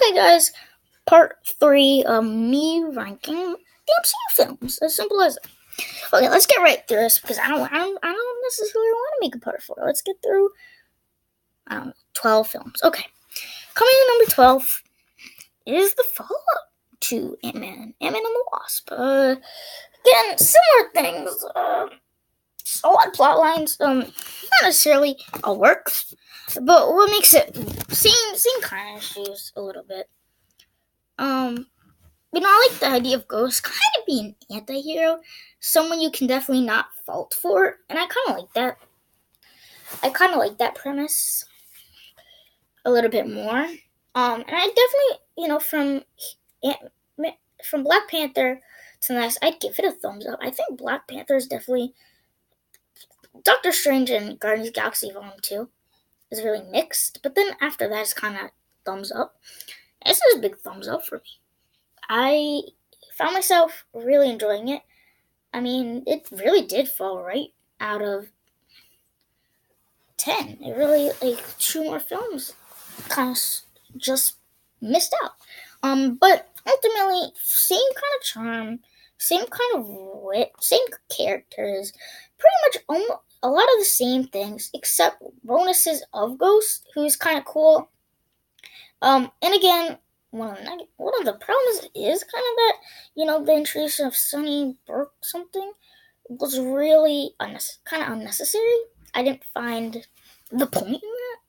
Okay, guys, part 3 of me ranking the MCU films. As simple as that. Okay, let's get right through this because I don't necessarily want to make a part 4. Let's get through 12 films. Okay, coming in number 12 is the follow-up to Ant-Man and the Wasp. Again, similar things. A lot of plot lines. Not necessarily all work, but what makes it same kind of issues a little bit. I like the idea of Ghost kind of being an anti-hero, someone you can definitely not fault for, and I kind of like that. I kind of like that premise a little bit more. And I definitely, from Black Panther to this, I'd give it a thumbs up. I think Black Panther is definitely Doctor Strange and Guardians of the Galaxy Volume 2 is really mixed, but then after that, it's kind of thumbs up. This is a big thumbs up for me. I found myself really enjoying it. I mean, it really did fall right out of 10. It really, 2 more films kind of just missed out. But ultimately, same kind of charm, same kind of wit, same characters, pretty much a lot of the same things, except bonuses of Ghost, who's kind of cool. And again, one of the problems is kind of that, the introduction of Sonny Burke something was really kind of unnecessary. I didn't find the point in that.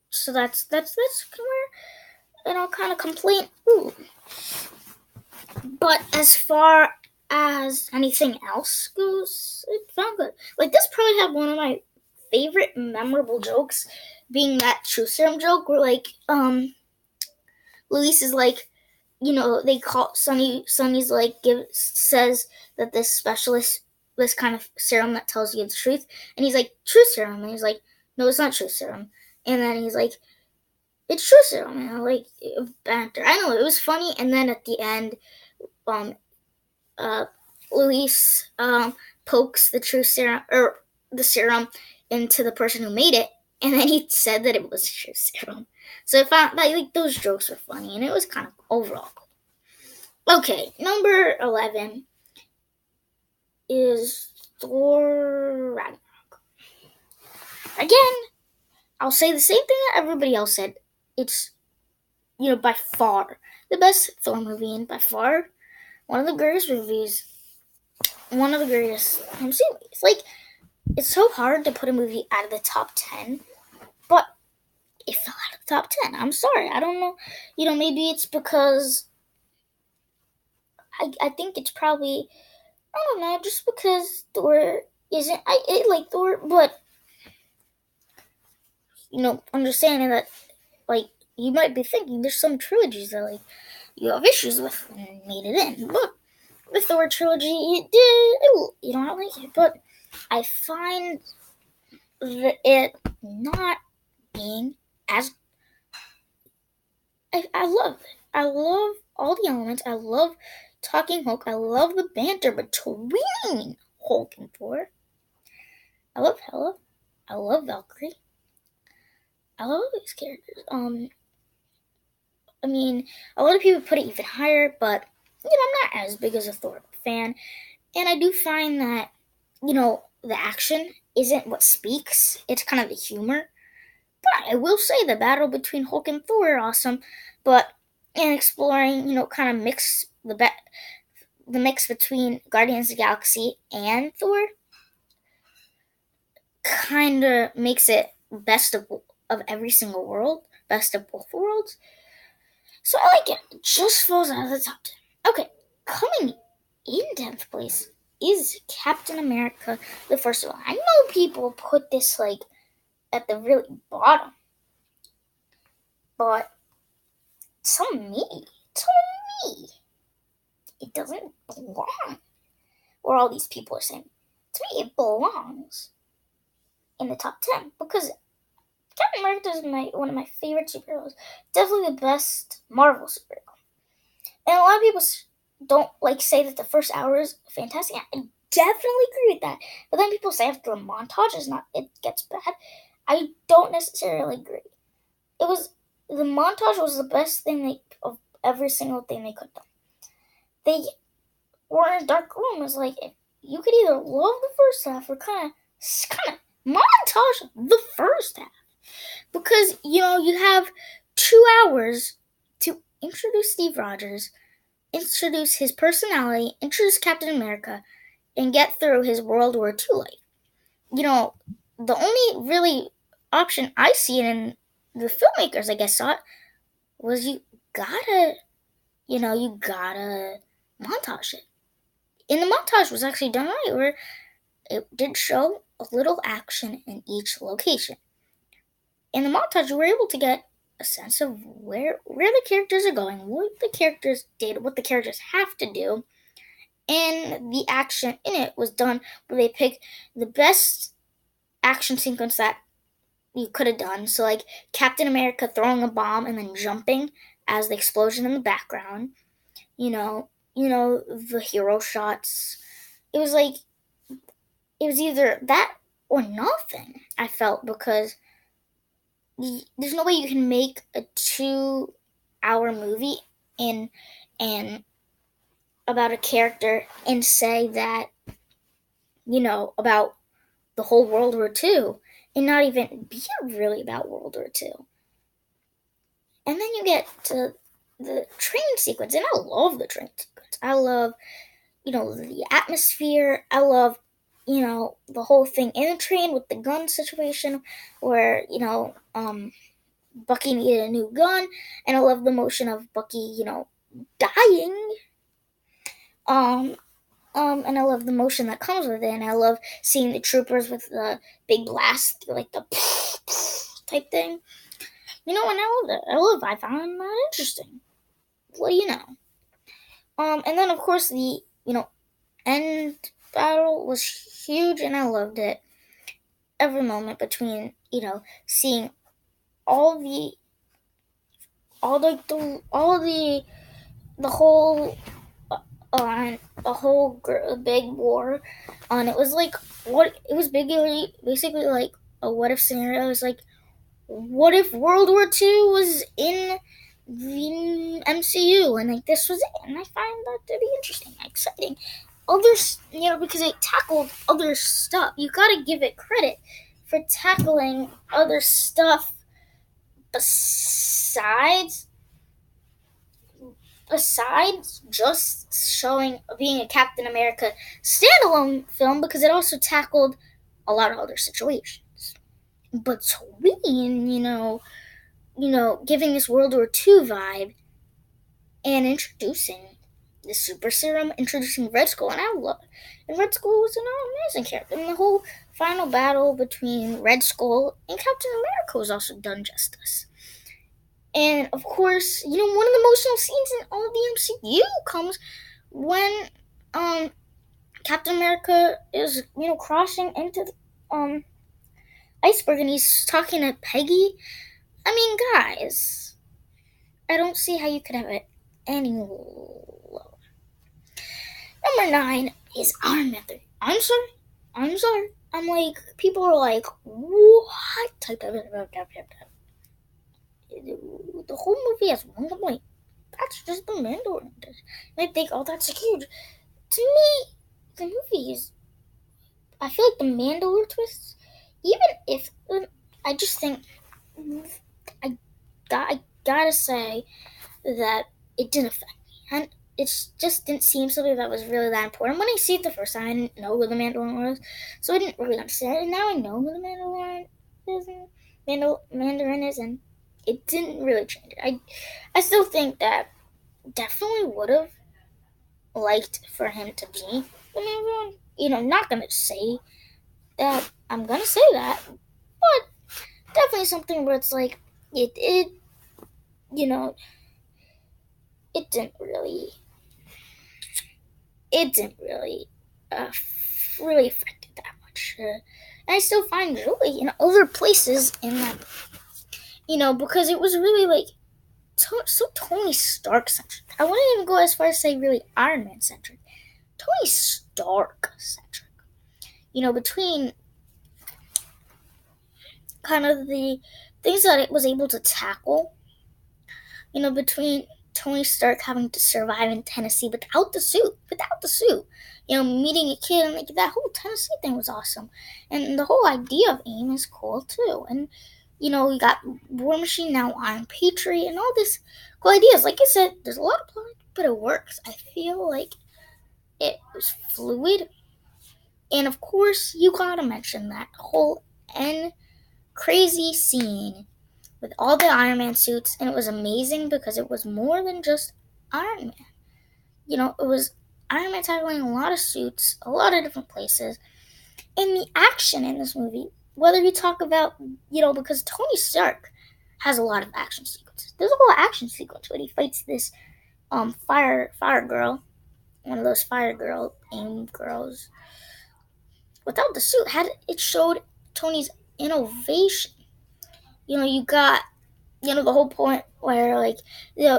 So that's where, kind of complaint. Ooh. But as far as anything else goes, it felt good. This probably had one of my favorite memorable jokes, being that True Serum joke where, Luis is they call Sonny's says that this specialist, this kind of serum that tells you the truth, and he's like, True Serum, and he's like, no, it's not True Serum, and then he's like, it's True Serum, and banter. I know, it was funny, and then at the end, Luis pokes the True Serum, or the serum, into the person who made it, and then he said that it was True Serum. So I found that those jokes were funny, and it was kind of overall cool. Okay, number 11 is Thor Ragnarok. Again, I'll say the same thing that everybody else said. It's, by far the best Thor movie, and by far one of the greatest movies, one of the greatest MCU movies. It's so hard to put a movie out of the top 10, but it fell out of the top 10. I'm sorry. I don't know. Maybe it's because I think it's probably, I don't know, just because Thor isn't, I like Thor, but, understanding that, you might be thinking there's some trilogies that, you have issues with and made it in, but the Thor trilogy, you don't like it, but I find it not being as, I love it. I love all the elements. I love Talking Hulk. I love the banter between Hulk and Thor. I love Hela. I love Valkyrie. I love these characters. A lot of people put it even higher, but I'm not as big as a Thor fan, and I do find that the action isn't what speaks. It's kind of the humor. But I will say the battle between Hulk and Thor are awesome, but in exploring, kind of mix the mix between Guardians of the Galaxy and Thor kind of makes it best of every single world, best of both worlds. So I like it. It just falls out of the top 10. Okay, coming in 10th place is Captain America, the first one. I know people put this at the really bottom, but to me, it doesn't belong where all these people are saying. To me, it belongs in the top 10 because Captain America is one of my favorite superheroes. Definitely the best Marvel superhero. And a lot of people don't say that the first hour is fantastic. I definitely agree with that. But then people say after the montage it gets bad. I don't necessarily agree. It was the montage was the best thing of every single thing they could have done. They were in a dark room. It's like you could either love the first half or kind of montage the first half, because you have 2 hours to introduce Steve Rogers, introduce his personality, introduce Captain America, and get through his World War II life. The only really option I see in the filmmakers, I guess, saw it was you gotta montage it. And the montage was actually done right, where it did show a little action in each location. In the montage, you were able to get a sense of where the characters are going, what the characters did, what the characters have to do, and the action in it was done where they picked the best action sequence that you could have done. So like Captain America throwing a bomb and then jumping as the explosion in the background. The hero shots. It was either that or nothing, I felt, because there's no way you can make a 2-hour movie and about a character and say that about the whole World War II and not even be really about World War II. And then you get to the train sequence, and I love the train sequence. I love the atmosphere. I love the whole thing in the train with the gun situation where Bucky needed a new gun, and I love the motion of Bucky dying. And I love the motion that comes with it, and I love seeing the troopers with the big blast, like the type thing. And I loved it. I found that interesting. What do you know? And then of course the end battle was huge, and I loved it. Every moment between seeing all the whole a whole big war, and it was like basically like a what if scenario. It was like, what if World War II was in the MCU, and like this was it? And I find that to be interesting, exciting. Others, because it tackled other stuff. You gotta give it credit for tackling other stuff besides just being a Captain America standalone film, because it also tackled a lot of other situations. Between, giving this World War II vibe and introducing the super serum, introducing Red Skull, and Red Skull was an amazing character. And the whole final battle between Red Skull and Captain America was also done justice. And of course, one of the emotional scenes in all of the MCU comes when Captain America is crossing into the iceberg, and he's talking to Peggy. I mean, guys, I don't see how you could have it any lower. Number 9 is Iron Man 3. I'm sorry. I'm like, people are like, what? The whole movie has one complaint. That's just the Mandalorian. And I think, oh, that's huge. To me, the movie is, I feel like the Mandalorian twists, even if, I just think, I gotta say that it didn't affect me. And it just didn't seem something that was really that important. When I see it the first time, I didn't know who the Mandalorian was, so I didn't really understand it. And now I know who the Mandalorian is, and it didn't really change it. I still think that definitely would have liked for him to be the Mandalorian. Not gonna say that I'm gonna say that, but definitely something where it's like it didn't really really affect it that much. And I still find joy in other places in that, because it was really like so Tony Stark centric. I wouldn't even go as far as say really Iron Man centric. Tony Stark centric. Between kind of the things that it was able to tackle between Tony Stark having to survive in Tennessee without the suit, meeting a kid and like that whole Tennessee thing was awesome, and the whole idea of AIM is cool too, and we got War Machine now, Iron Patriot, and all this cool ideas. Like I said, there's a lot of plot, but it works. I feel like it was fluid, and of course, you gotta mention that whole end crazy scene with all the Iron Man suits, and it was amazing because it was more than just Iron Man. It was Iron Man tackling a lot of suits, a lot of different places, and the action in this movie. Whether you talk about, because Tony Stark has a lot of action sequences. There's a whole action sequence when he fights this fire girl, one of those fire girl AIM girls. Without the suit, it showed Tony's innovation. You got the whole point where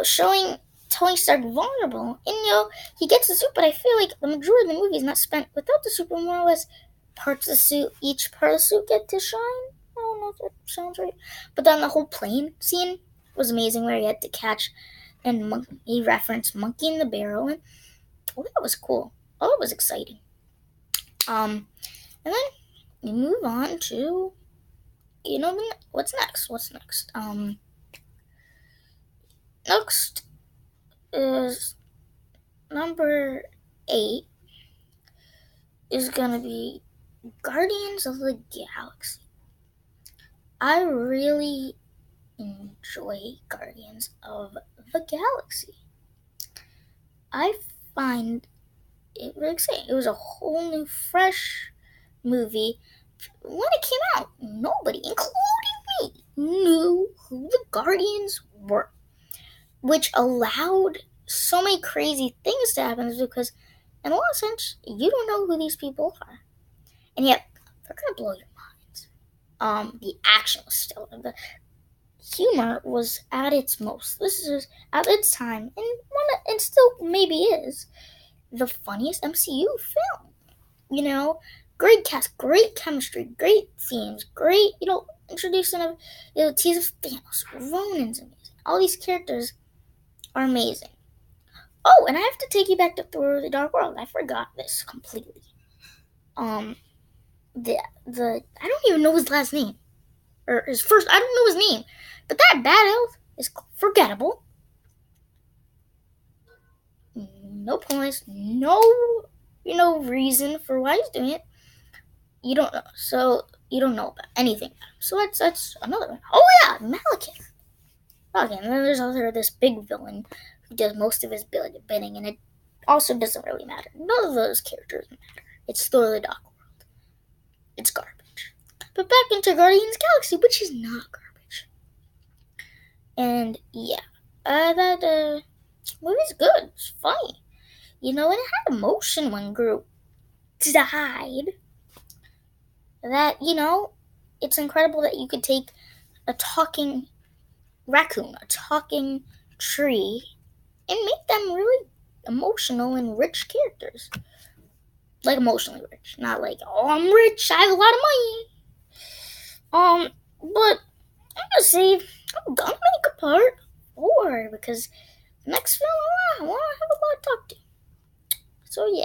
showing Tony Stark vulnerable, and he gets the suit, but I feel like the majority of the movie is not spent without the suit, but more or less parts of the suit, each part of the suit get to shine. I don't know if that sounds right, but then the whole plane scene was amazing where he had to catch, and he referenced Monkey in the Barrel, and that was cool. It was exciting. And then we move on to what's next. Next is number 8 is gonna be Guardians of the Galaxy. I really enjoy Guardians of the Galaxy. I find it really exciting. It was a whole new, fresh movie. When it came out, nobody, including me, knew who the Guardians were, which allowed so many crazy things to happen because, in a lot of sense, you don't know who these people are. And yet, they're going to blow your minds. The action was still, the humor was at its most. This is, at its time, and still maybe is, the funniest MCU film. Great cast, great chemistry, great themes, great, introducing of, tease of Thanos, Ronan's amazing. All these characters are amazing. Oh, and I have to take you back to Thor: The Dark World. I forgot this completely. The I don't even know his last name, or his first. I don't know his name, but that bad elf is forgettable. No points, no reason for why he's doing it. You don't know, so you don't know about anything about him. So that's another one. Oh yeah, Malekith. Okay, and then there's this big villain who does most of his bidding, and it also doesn't really matter. None of those characters matter. It's Thor: The Dark World. It's garbage. But back into Guardians Galaxy, which is not garbage. And yeah, that movie's good. It's funny. And it had emotion when Groot died. That, it's incredible that you could take a talking raccoon, a talking tree, and make them really emotional and rich characters. Like emotionally rich, not like, oh, I'm rich, I have a lot of money. But I'm gonna say I'm gonna make a part 4 because next film I wanna have a lot to talk to. So yeah.